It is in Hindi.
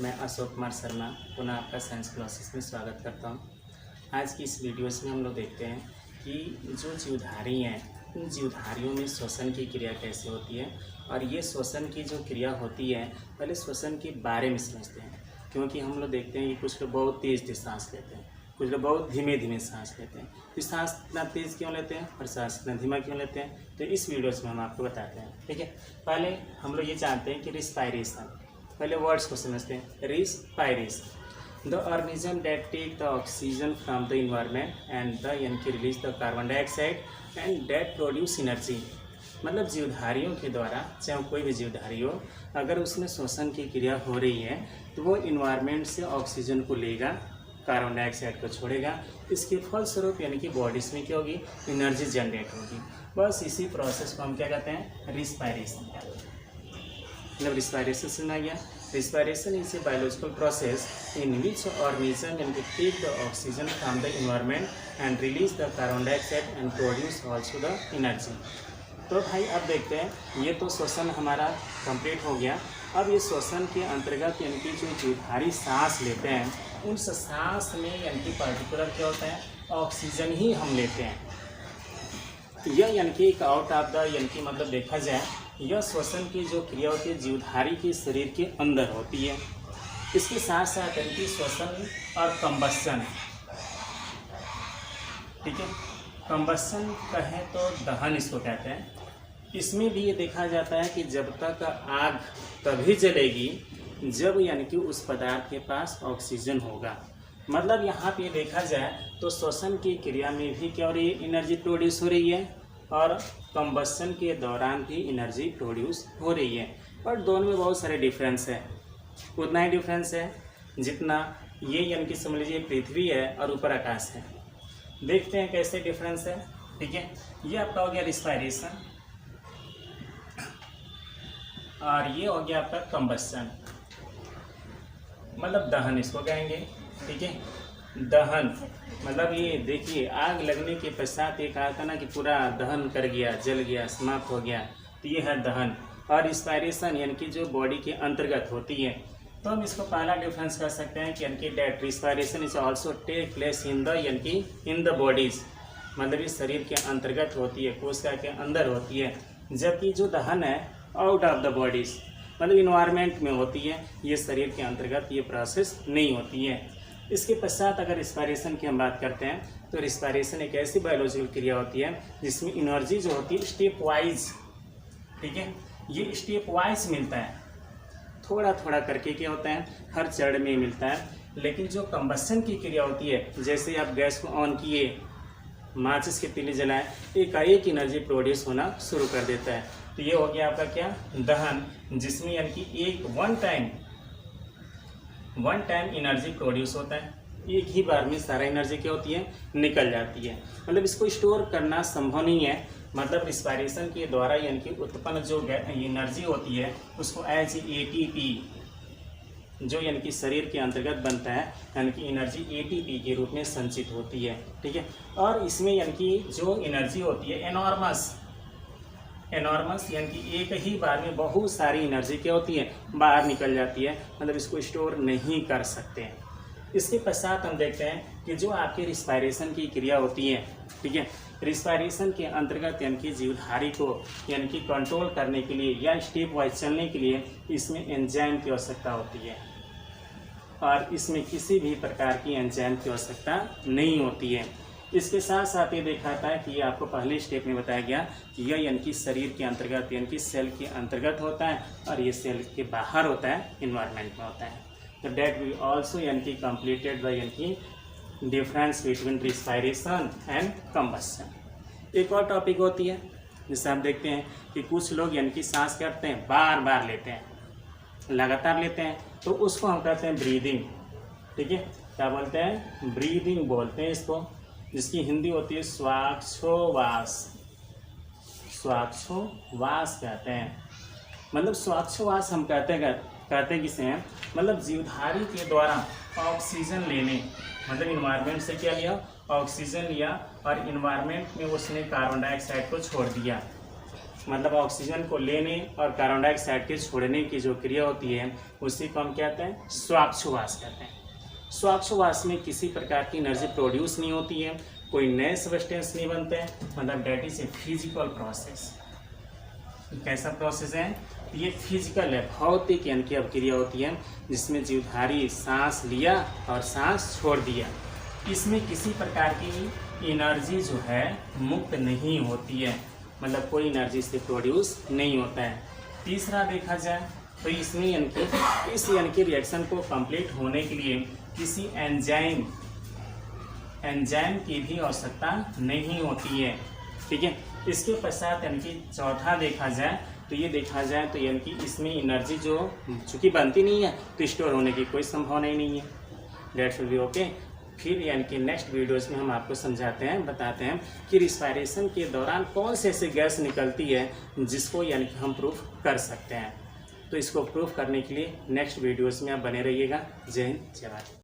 मैं अशोक कुमार शर्मा पुनः आपका साइंस क्लासेस में स्वागत करता हूं। आज की इस वीडियोस में हम लोग देखते हैं कि जो जीवधारी हैं उन जीवधारियों में श्वसन की क्रिया कैसे होती है, और ये श्वसन की जो क्रिया होती है पहले श्वसन के बारे में समझते हैं। क्योंकि हम लोग देखते हैं कि कुछ लोग बहुत तेज़ सांस लेते हैं, कुछ लोग बहुत धीमे धीमे सांस लेते हैं। तो सांस इतना तेज़ क्यों लेते हैं और सांस इतना धीमा क्यों लेते हैं, तो इस वीडियोस में हम आपको बताते हैं। ठीक है, पहले हम लोग ये जानते हैं कि रिस्पायरेशन, पहले वर्ड्स को समझते हैं। Respiration, the organism that take the oxygen from the environment and the यानी release the carbon dioxide and that produce energy. मतलब जीवधारियों के द्वारा, चाहे कोई भी जीवधारी हो, अगर उसमें श्वसन की क्रिया हो रही है तो वो इन्वायरमेंट से ऑक्सीजन को लेगा, कार्बन डाइऑक्साइड को छोड़ेगा। इसके फलस्वरूप यानी कि बॉडीज में क्या होगी, एनर्जी जनरेट होगी। बस इसी प्रोसेस को हम क्या कहते हैं, रिस्पायरेशन कहते हैं। मतलब रिस्पायरेशन सुना गया। Respiration is a biological process in which organism can take the oxygen from the environment and release the carbon dioxide and produce also the energy. तो भाई अब देखते हैं, ये तो श्वसन हमारा कंप्लीट हो गया। अब ये श्वसन के अंतर्गत यानी कि जो जीवधारी सांस लेते हैं, उन सांस में यानी कि पर्टिकुलर क्या होता है, ऑक्सीजन ही हम लेते हैं। यह यानी कि एक आउट ऑफ द यानी कि मतलब देखा जाए, यह श्वसन की जो क्रिया होती है जीवधारी के शरीर के अंदर होती है। इसके साथ साथ यानी कि श्वसन और कंबस्सन, ठीक है, कंबस्सन कहें तो दहन इसको कहते हैं। इसमें भी ये देखा जाता है कि जब तक आग तभी जलेगी जब यानी कि उस पदार्थ के पास ऑक्सीजन होगा। मतलब यहाँ पे देखा जाए तो श्वसन की क्रिया में भी क्या हो रही है, एनर्जी प्रोड्यूस हो रही है, और कंबस्सन के दौरान भी एनर्जी प्रोड्यूस हो रही है। पर दोनों में बहुत सारे डिफरेंस है। उतना ही डिफरेंस है जितना ये यानी कि समझ लीजिए पृथ्वी है और ऊपर आकाश है। देखते हैं कैसे डिफरेंस है। ठीक है, ये आपका हो गया रिस्पायरेशन और ये हो गया आपका कंबस्सन, मतलब दहन इसको कहेंगे। ठीक है, दहन मतलब ये देखिए, आग लगने के पश्चात ये कहा था ना कि पूरा दहन कर गया, जल गया, समाप्त हो गया, तो ये है दहन। और रिस्पायरेशन यानी कि जो बॉडी के अंतर्गत होती है। तो हम इसको पहला डिफरेंस कर सकते हैं कि यानी कि that respiration is also take place in the यानी कि इन द बॉडीज, मतलब इस शरीर के अंतर्गत होती है, कोशिका के अंदर होती है। जबकि जो दहन है आउट ऑफ द बॉडीज, मतलब इन्वायरमेंट में होती है, ये शरीर के अंतर्गत ये प्रोसेस नहीं होती है। इसके पश्चात अगर रिस्पायरेशन की हम बात करते हैं तो रिस्पायरेशन एक ऐसी बायोलॉजिकल क्रिया होती है जिसमें एनर्जी जो होती है स्टेप वाइज, ठीक है, ये स्टेप वाइज मिलता है, थोड़ा थोड़ा करके क्या होता है, हर चरण में मिलता है। लेकिन जो कंबस्सन की क्रिया होती है, जैसे आप गैस को ऑन किए, माचिस के तीली जलाएं, एक एनर्जी प्रोड्यूस होना शुरू कर देता है। तो ये हो गया आपका क्या, दहन, जिसमें यानी कि एक वन टाइम एनर्जी प्रोड्यूस होता है, एक ही बार में सारा एनर्जी क्या होती है, निकल जाती है। मतलब इसको स्टोर करना संभव नहीं है। मतलब रिस्पायरेशन के द्वारा यानी कि उत्पन्न जो एनर्जी होती है उसको एज एटीपी, जो यानी कि शरीर के अंतर्गत बनता है, यानी कि एनर्जी एटीपी के रूप में संचित होती है। ठीक है, और इसमें यानी कि जो एनर्जी होती है एनॉर्मस यानी कि एक ही बार में बहुत सारी एनर्जी क्या होती है, बाहर निकल जाती है। मतलब इसको स्टोर नहीं कर सकते। इसके पश्चात हम देखते हैं कि जो आपकी रिस्पायरेशन की क्रिया होती है, ठीक है, रिस्पायरेशन के अंतर्गत यानी कि जीवधारी को यानी कि कंट्रोल करने के लिए या स्टेप वाइज चलने के लिए इसमें एंजाइम की आवश्यकता होती है, और इसमें किसी भी प्रकार की एंजाइम की आवश्यकता नहीं होती है। इसके साथ साथ ये दिखाता है कि ये आपको पहले स्टेप में बताया गया कि यह यानी कि शरीर के अंतर्गत यानी कि सेल के अंतर्गत होता है, और ये सेल के बाहर होता है, इन्वायरमेंट में होता है। तो डेट वी ऑल्सो यानी कि कम्प्लीटेड द यानी कि डिफरेंस बिटवीन रिस्पायरेशन एंड कंबस्सन। एक और टॉपिक होती है जिससे हम देखते हैं कि कुछ लोग यानी कि सांस करते हैं, बार बार लेते हैं, लगातार लेते हैं, तो उसको हम कहते हैं ब्रीदिंग। ठीक है, क्या बोलते हैं, ब्रीदिंग बोलते हैं इसको, जिसकी हिंदी होती है स्वाक्षोवास। स्वाक्षोवास कहते हैं। मतलब स्वाक्षोवास हम कहते किसे हैं, मतलब जीवधारी के द्वारा ऑक्सीजन लेने, मतलब इन्वायरमेंट से क्या लिया, ऑक्सीजन लिया, और इन्वायरमेंट में उसने कार्बन डाइऑक्साइड को छोड़ दिया। मतलब ऑक्सीजन को लेने और कार्बन डाइऑक्साइड के छोड़ने की जो क्रिया होती है उसी को हम कहते हैं श्वासोच्छ्वास कहते हैं। श्वासोच्छ्वास में किसी प्रकार की एनर्जी प्रोड्यूस नहीं होती है, कोई नए सब्सटेंस नहीं बनते हैं, मतलब that is a physical process. कैसा प्रोसेस है? ये फिजिकल है, भौतिक यानी कि अभिक्रिया होती है जिसमें जीवधारी सांस लिया और सांस छोड़ दिया। इसमें किसी प्रकार की एनर्जी जो है मुक्त नहीं होती है, मतलब कोई एनर्जी से प्रोड्यूस नहीं होता है। तीसरा देखा जाए तो इसमें यानी कि रिएक्शन को कंप्लीट होने के लिए किसी एंजाइम की भी आवश्यकता नहीं होती है। ठीक है। इसके पश्चात यानी कि चौथा देखा जाए तो ये देखा जाए तो यानी कि इसमें एनर्जी जो चूँकि बनती नहीं है तो स्टोर होने की कोई संभावना ही नहीं है। That's will be okay. फिर यानी कि नेक्स्ट वीडियोस में हम आपको समझाते हैं, बताते हैं कि रिस्पायरेशन के दौरान कौन से ऐसे गैस निकलती है जिसको यानी कि हम प्रूफ कर सकते हैं। तो इसको प्रूफ करने के लिए नेक्स्ट वीडियोस में आप बने रहिएगा। जय हिंद, जय भारत।